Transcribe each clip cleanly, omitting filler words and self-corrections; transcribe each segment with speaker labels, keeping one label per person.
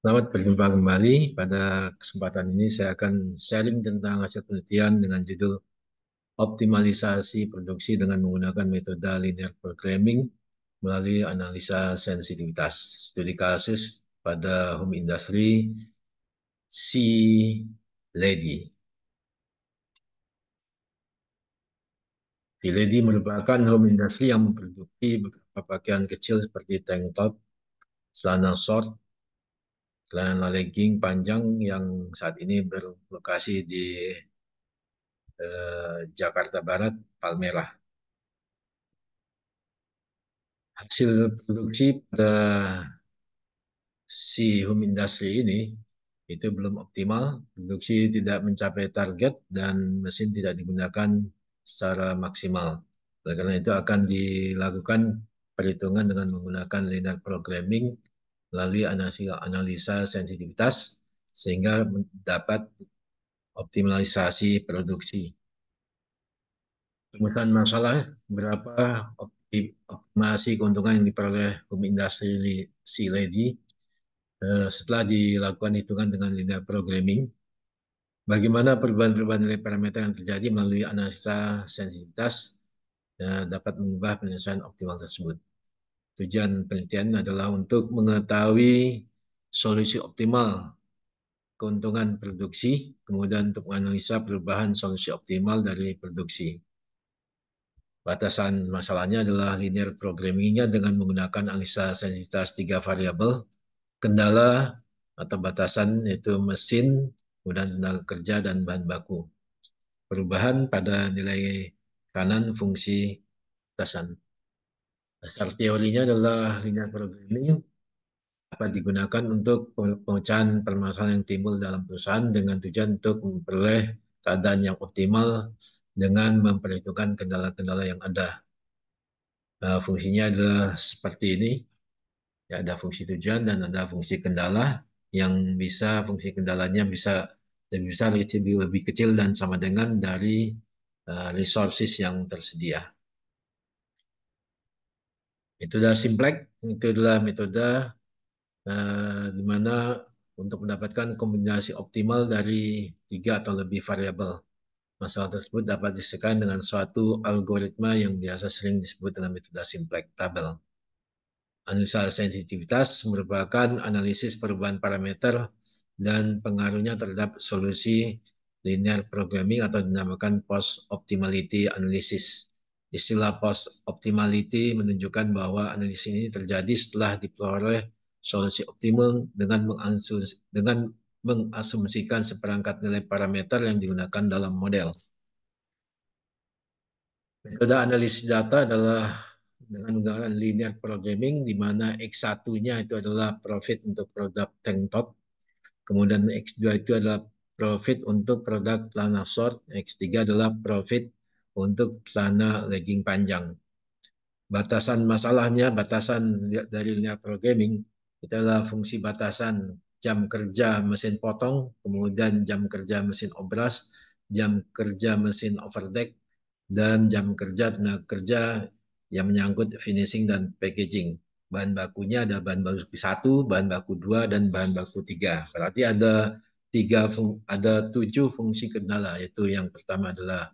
Speaker 1: Selamat berjumpa kembali. Pada kesempatan ini saya akan sharing tentang hasil penelitian dengan judul optimalisasi produksi dengan menggunakan metode linear programming melalui analisa sensitivitas. Studi kasus pada home industry Sea Lady. Sea Lady merupakan home industry yang memproduksi beberapa pakaian kecil seperti tank top, celana short, celana legging panjang yang saat ini berlokasi di Jakarta Barat, Palmerah. Hasil produksi pada si home industry ini itu belum optimal, produksi tidak mencapai target dan mesin tidak digunakan secara maksimal. Oleh karena itu akan dilakukan perhitungan dengan menggunakan linear programming melalui analisa sensitivitas sehingga dapat optimalisasi produksi. Kemudian masalah berapa optimasi keuntungan yang diperoleh home industry si Lady setelah dilakukan hitungan dengan linear programming. Bagaimana perubahan-perubahan nilai parameter yang terjadi melalui analisa sensitivitas dapat mengubah penyelesaian optimal tersebut. Tujuan penelitian adalah untuk mengetahui solusi optimal keuntungan produksi, kemudian untuk menganalisa perubahan solusi optimal dari produksi. Batasan masalahnya adalah linear programmingnya dengan menggunakan analisa sensitivitas 3 variabel, kendala atau batasan yaitu mesin, kemudian tenaga kerja dan bahan baku. Perubahan pada nilai kanan fungsi batasan. Dasar teorinya adalah linear programming dapat digunakan untuk pemecahan permasalahan yang timbul dalam perusahaan dengan tujuan untuk memperoleh keadaan yang optimal dengan memperhitungkan kendala-kendala yang ada. Fungsinya adalah seperti ini. Ya, ada fungsi tujuan dan ada fungsi kendala yang bisa fungsi kendalanya bisa lebih besar, lebih kecil dan sama dengan dari resources yang tersedia. Metode Simplex itu adalah metode di mana untuk mendapatkan kombinasi optimal dari 3 atau lebih variabel. Masalah tersebut dapat diselesaikan dengan suatu algoritma yang biasa sering disebut dengan metode Simplex tabel. Analisa sensitivitas merupakan analisis perubahan parameter dan pengaruhnya terhadap solusi linear programming atau dinamakan post-optimality analysis. Istilah post-optimality menunjukkan bahwa analisis ini terjadi setelah diperoleh solusi optimal dengan mengasumsikan seperangkat nilai parameter yang digunakan dalam model. Metode analisis data adalah dengan menggunakan linear programming, di mana X1-nya itu adalah profit untuk produk tank top, kemudian X2 itu adalah profit untuk produk celana short, X3 adalah profit untuk celana legging panjang. Batasan masalahnya, batasan dari linear programming, itu adalah fungsi batasan jam kerja mesin potong, kemudian jam kerja mesin obras, jam kerja mesin overdeck, dan jam kerja tenaga kerja yang menyangkut finishing dan packaging. Bahan bakunya ada bahan baku 1, bahan baku 2, dan bahan baku 3. Berarti ada 7 fungsi kendala, yaitu yang pertama adalah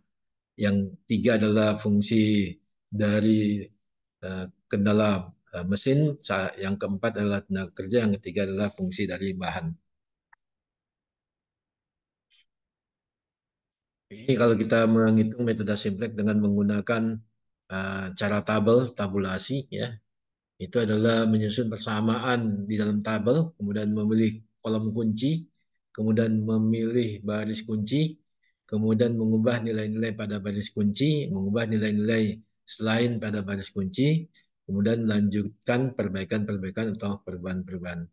Speaker 1: yang 3 adalah fungsi dari kendala mesin, yang keempat adalah tenaga kerja, yang ketiga adalah fungsi dari bahan. Ini kalau kita menghitung metode simplex dengan menggunakan cara tabulasi, ya, itu adalah menyusun persamaan di dalam tabel, kemudian memilih kolom kunci, kemudian memilih baris kunci, kemudian mengubah nilai-nilai pada baris kunci, mengubah nilai-nilai selain pada baris kunci, kemudian melanjutkan perbaikan-perbaikan atau perubahan-perubahan.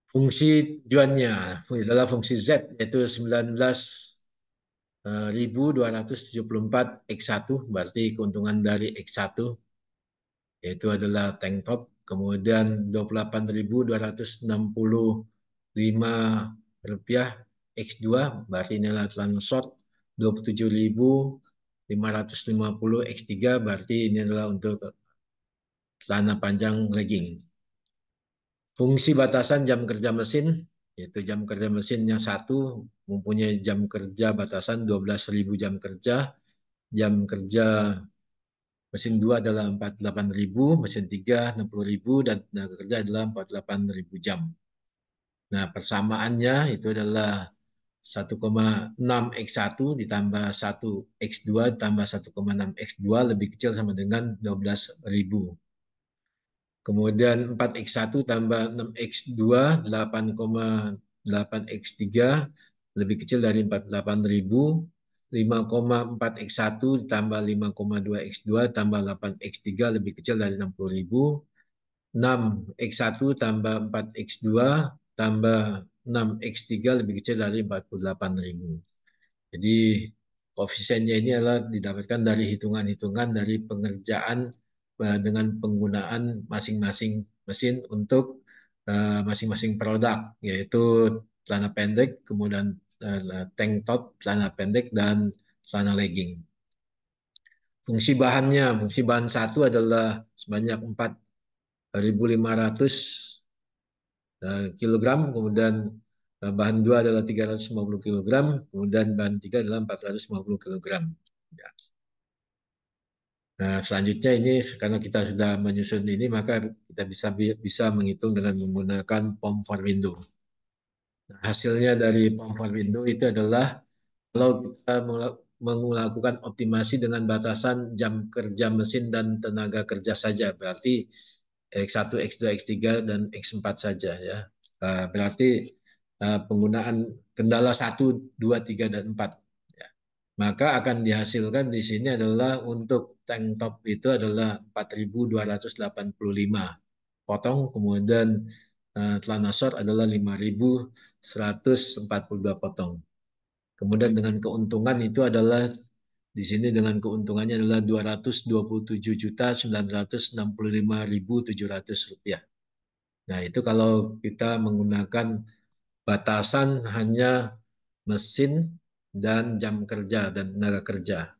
Speaker 1: Fungsi tujuannya adalah fungsi Z, yaitu 19.274 X1, berarti keuntungan dari X1 yaitu adalah tank top, kemudian 28.265 rupiah X2, berarti nilai celana short, 27.550 X3, berarti ini adalah untuk celana panjang legging. Fungsi batasan jam kerja mesin, yaitu jam kerja mesinnya satu mempunyai jam kerja batasan 12.000 jam kerja, jam kerja mesin 2 adalah 48.000, mesin 3 60.000, dan tenaga kerja adalah 48.000 jam. Nah, persamaannya itu adalah 1,6 X1 ditambah 1 X2 ditambah 1,6 X2 lebih kecil sama dengan 12.000. Kemudian 4X1 tambah 6X2, 8,8 X3 lebih kecil dari 48.000. 5,4X1 ditambah 5,2 X2 tambah 8X3 lebih kecil dari 60.000. 6X1 tambah 4X2 tambah 6X3 lebih kecil dari 48.000. Jadi koefisiennya ini adalah didapatkan dari hitungan-hitungan dari pengerjaan dengan penggunaan masing-masing mesin untuk masing-masing produk, yaitu celana pendek, kemudian tank top, celana pendek, dan celana legging. Fungsi bahan satu adalah sebanyak 4.500 kilogram, kemudian bahan 2 adalah 350 kilogram, kemudian bahan 3 adalah 450 kilogram. Ya. Nah, selanjutnya ini karena kita sudah menyusun ini, maka kita bisa menghitung dengan menggunakan form for window. Nah, hasilnya dari form for window itu adalah kalau kita melakukan optimasi dengan batasan jam kerja mesin dan tenaga kerja saja, berarti X1, X2, X3, dan X4 saja ya. Berarti penggunaan kendala 1, 2, 3, dan 4. Ya. Maka akan dihasilkan di sini adalah untuk tank top itu adalah 4.285 potong, kemudian celana short adalah 5.142 potong. Kemudian dengan keuntungan itu adalah di sini dengan keuntungannya adalah 227.965.700 rupiah. Nah, itu kalau kita menggunakan batasan hanya mesin dan jam kerja dan tenaga kerja.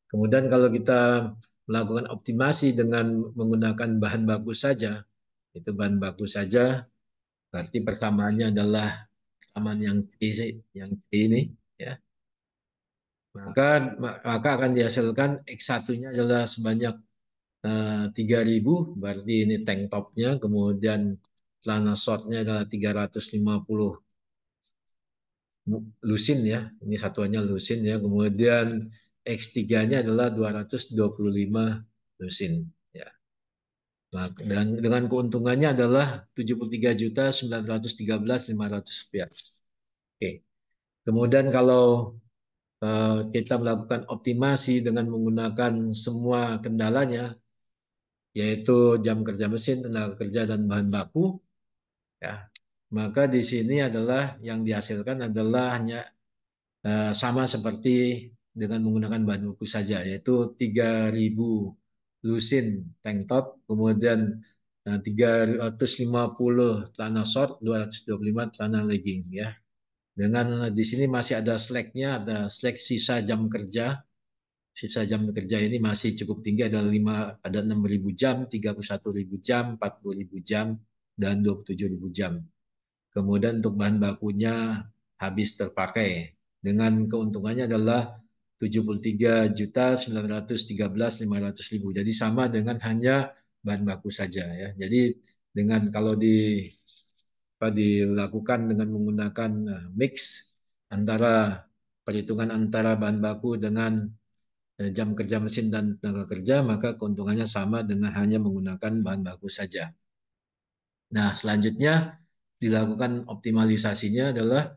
Speaker 1: Kemudian kalau kita melakukan optimasi dengan menggunakan bahan baku saja, itu bahan baku saja, berarti persamaannya adalah persamaan yang ini, ya. Maka akan dihasilkan X1-nya adalah sebanyak 3.000, berarti ini tank topnya, kemudian celana shortnya adalah 350 lusin ya, ini satuannya lusin ya, kemudian X3-nya adalah 225 lusin ya. Dan dengan keuntungannya adalah 73.913.500 rupiah. Oke. Kemudian kalau kita melakukan optimasi dengan menggunakan semua kendalanya, yaitu jam kerja mesin, tenaga kerja, dan bahan baku, ya, maka di sini adalah yang dihasilkan adalah hanya sama seperti dengan menggunakan bahan baku saja, yaitu 3.000 lusin tank top, kemudian 350 celana short, 225 celana legging ya. Dengan di sini masih ada slack-nya, ada slack sisa jam kerja. Sisa jam kerja ini masih cukup tinggi, ada 6.000 jam, 31.000 jam, 40.000 jam, dan 27.000 jam. Kemudian untuk bahan bakunya habis terpakai. Dengan keuntungannya adalah 73.913.500. Jadi sama dengan hanya bahan baku saja ya. Jadi dengan kalau dilakukan dengan menggunakan mix antara perhitungan antara bahan baku dengan jam kerja mesin dan tenaga kerja, maka keuntungannya sama dengan hanya menggunakan bahan baku saja. Nah, selanjutnya dilakukan optimalisasinya adalah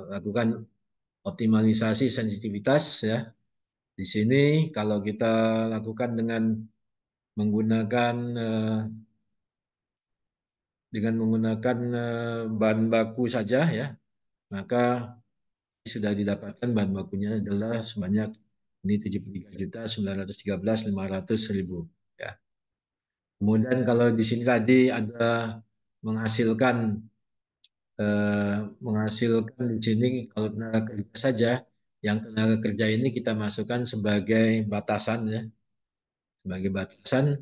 Speaker 1: lakukan optimalisasi sensitivitas ya. Di sini kalau kita lakukan menggunakan bahan baku saja ya, maka sudah didapatkan bahan bakunya adalah sebanyak ini 73.913.500 ya. Kemudian kalau di sini tadi ada menghasilkan di sini kalau tenaga kerja saja, yang tenaga kerja ini kita masukkan sebagai batasan ya, sebagai batasan.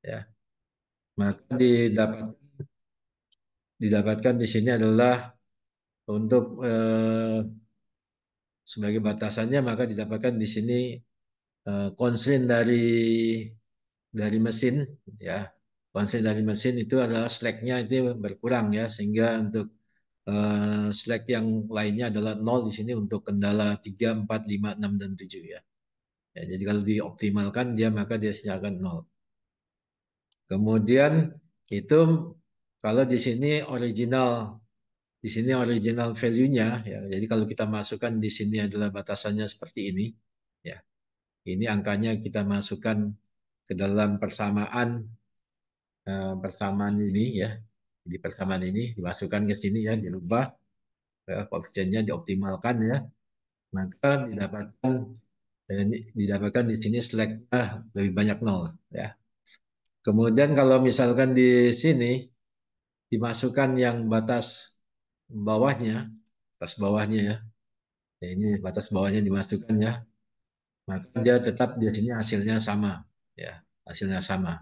Speaker 1: ya. Maka didapatkan di sini adalah untuk sebagai batasannya maka didapatkan di sini constraint dari mesin, ya. Constraint dari mesin itu adalah slack-nya itu berkurang, ya, sehingga untuk slack yang lainnya adalah 0 di sini untuk kendala 3, 4, 5, 6, dan 7, ya. Ya, jadi kalau dioptimalkan dia maka dia akan 0. Kemudian itu kalau di sini original value-nya, ya. Jadi kalau kita masukkan di sini adalah batasannya seperti ini, ya. Ini angkanya kita masukkan ke dalam persamaan ini, ya. Di persamaan ini dimasukkan ke sini, ya, dirubah, ya, koefisiennya dioptimalkan, ya. Maka didapatkan di sini slack-nya lebih banyak 0, ya. Kemudian kalau misalkan di sini dimasukkan yang bawahnya, batas bawahnya, ya. Ya, ini batas bawahnya dimasukkan, ya. Maka dia tetap di sini hasilnya sama, ya. Hasilnya sama.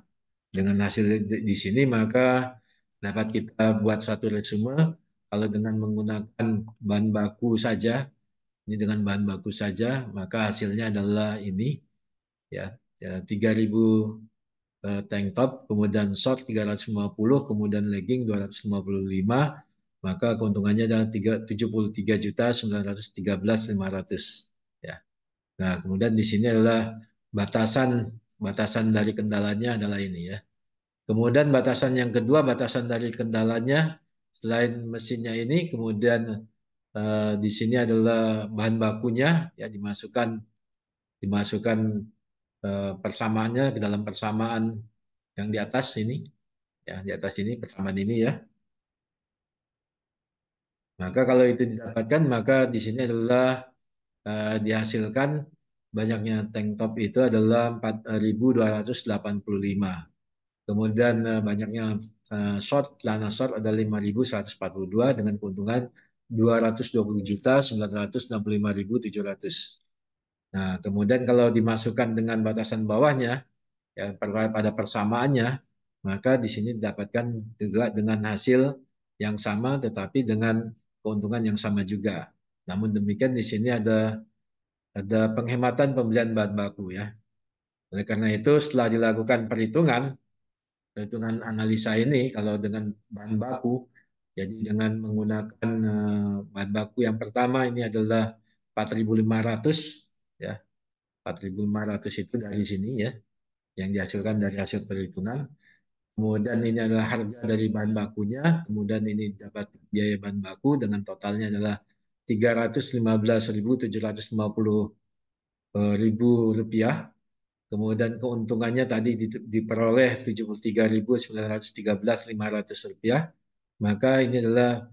Speaker 1: Dengan hasil di sini maka dapat kita buat satu resume. Kalau dengan menggunakan bahan baku saja, ini dengan bahan baku saja, maka hasilnya adalah ini, ya, 3.000 tank top, kemudian short 350, kemudian legging 255, maka keuntungannya adalah 73.913.500, ya. Nah, kemudian di sini adalah batasan batasan dari kendalanya adalah ini, ya. Kemudian batasan yang kedua, batasan dari kendalanya selain mesinnya ini, kemudian di sini adalah bahan bakunya, ya, dimasukkan persamaannya ke dalam persamaan yang di atas ini, ya, di atas ini persamaan ini, ya. Maka kalau itu didapatkan maka di sini adalah dihasilkan banyaknya tank top itu adalah 4.285. Kemudian banyaknya celana short ada 5.142 dengan keuntungan 220.965.700. Nah, kemudian kalau dimasukkan dengan batasan bawahnya, ya, pada persamaannya, maka di sini didapatkan juga dengan hasil yang sama tetapi dengan keuntungan yang sama juga. Namun demikian di sini ada penghematan pembelian bahan baku, ya. Oleh karena itu setelah dilakukan perhitungan analisa ini kalau dengan bahan baku, jadi dengan menggunakan bahan baku yang pertama ini adalah 4.500, ya. 4.500 itu dari sini, ya, yang dihasilkan dari hasil perhitungan. Kemudian ini adalah harga dari bahan bakunya, kemudian ini dapat biaya bahan baku dengan totalnya adalah 315.750 ribu rupiah. Kemudian keuntungannya tadi diperoleh 73.913.500 rupiah. Maka ini adalah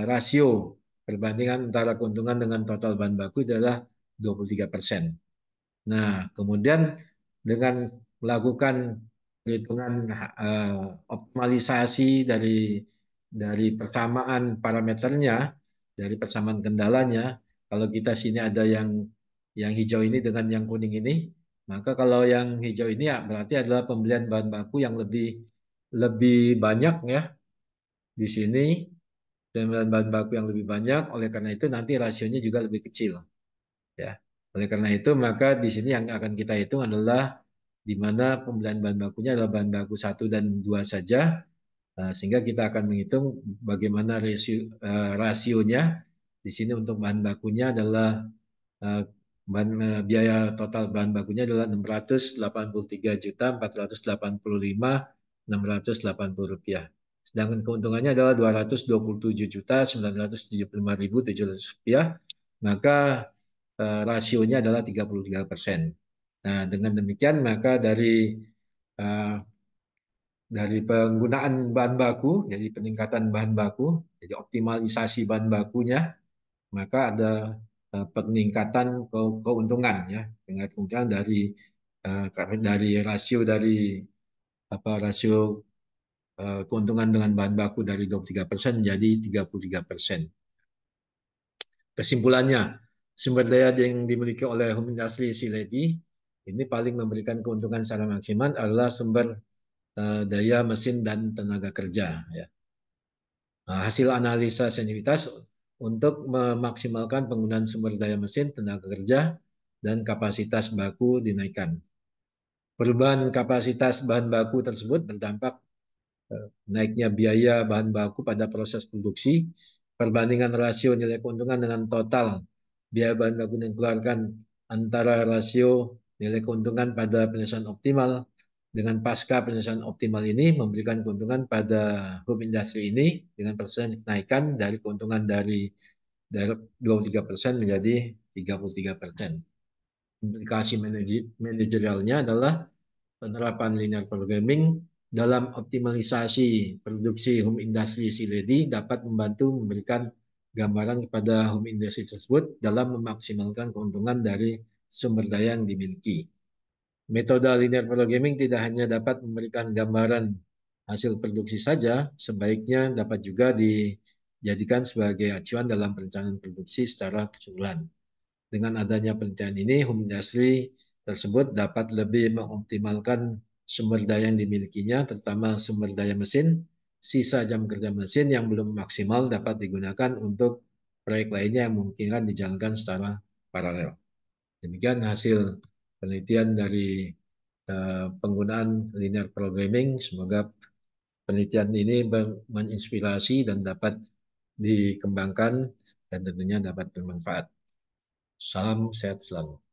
Speaker 1: rasio perbandingan antara keuntungan dengan total bahan baku adalah 23%. Nah, kemudian dengan melakukan perhitungan optimalisasi dari persamaan parameternya, dari persamaan kendalanya, kalau kita sini ada yang hijau ini dengan yang kuning ini, maka kalau yang hijau ini, ya, berarti adalah pembelian bahan baku yang lebih lebih banyak, ya, di sini, dan bahan baku yang lebih banyak. Oleh karena itu nanti rasionya juga lebih kecil, ya. Oleh karena itu maka di sini yang akan kita hitung adalah di mana pembelian bahan bakunya adalah bahan baku 1 dan 2 saja, sehingga kita akan menghitung bagaimana rasionya. Di sini untuk bahan bakunya adalah biaya total bahan bakunya adalah 683.485.680 rupiah. Sedangkan keuntungannya adalah 227.975.700 rupiah. Maka rasionya adalah 33%. Nah, dengan demikian maka uh, dari penggunaan bahan baku, jadi peningkatan bahan baku, jadi optimalisasi bahan bakunya, maka ada peningkatan keuntungan, ya, peningkatan keuntungan dari rasio keuntungan dengan bahan baku dari 23% jadi 33%. Kesimpulannya, sumber daya yang dimiliki oleh Home Industry Siledi ini paling memberikan keuntungan secara maksimal adalah sumber daya mesin dan tenaga kerja. Ya. Nah, hasil analisa senioritas untuk memaksimalkan penggunaan sumber daya mesin, tenaga kerja, dan kapasitas baku dinaikkan. Perubahan kapasitas bahan baku tersebut berdampak naiknya biaya bahan baku pada proses produksi, perbandingan rasio nilai keuntungan dengan total biaya bahan baku yang dikeluarkan antara rasio nilai keuntungan pada penyelesaian optimal dengan pasca penyelesaian optimal ini memberikan keuntungan pada home industry ini dengan persen kenaikan dari keuntungan dari 23% menjadi 33%. Implikasi manajerialnya adalah penerapan linear programming dalam optimalisasi produksi home industry Siledi dapat membantu memberikan gambaran kepada home industry tersebut dalam memaksimalkan keuntungan dari sumber daya yang dimiliki. Metode linear programming tidak hanya dapat memberikan gambaran hasil produksi saja, sebaiknya dapat juga dijadikan sebagai acuan dalam perencanaan produksi secara keseluruhan. Dengan adanya penelitian ini, home industry tersebut dapat lebih mengoptimalkan sumber daya yang dimilikinya, terutama sumber daya mesin, sisa jam kerja mesin yang belum maksimal dapat digunakan untuk proyek lainnya yang memungkinkan dijalankan secara paralel. Demikian hasil penelitian dari penggunaan linear programming. Semoga penelitian ini menginspirasi dan dapat dikembangkan dan tentunya dapat bermanfaat. Salam sehat selalu.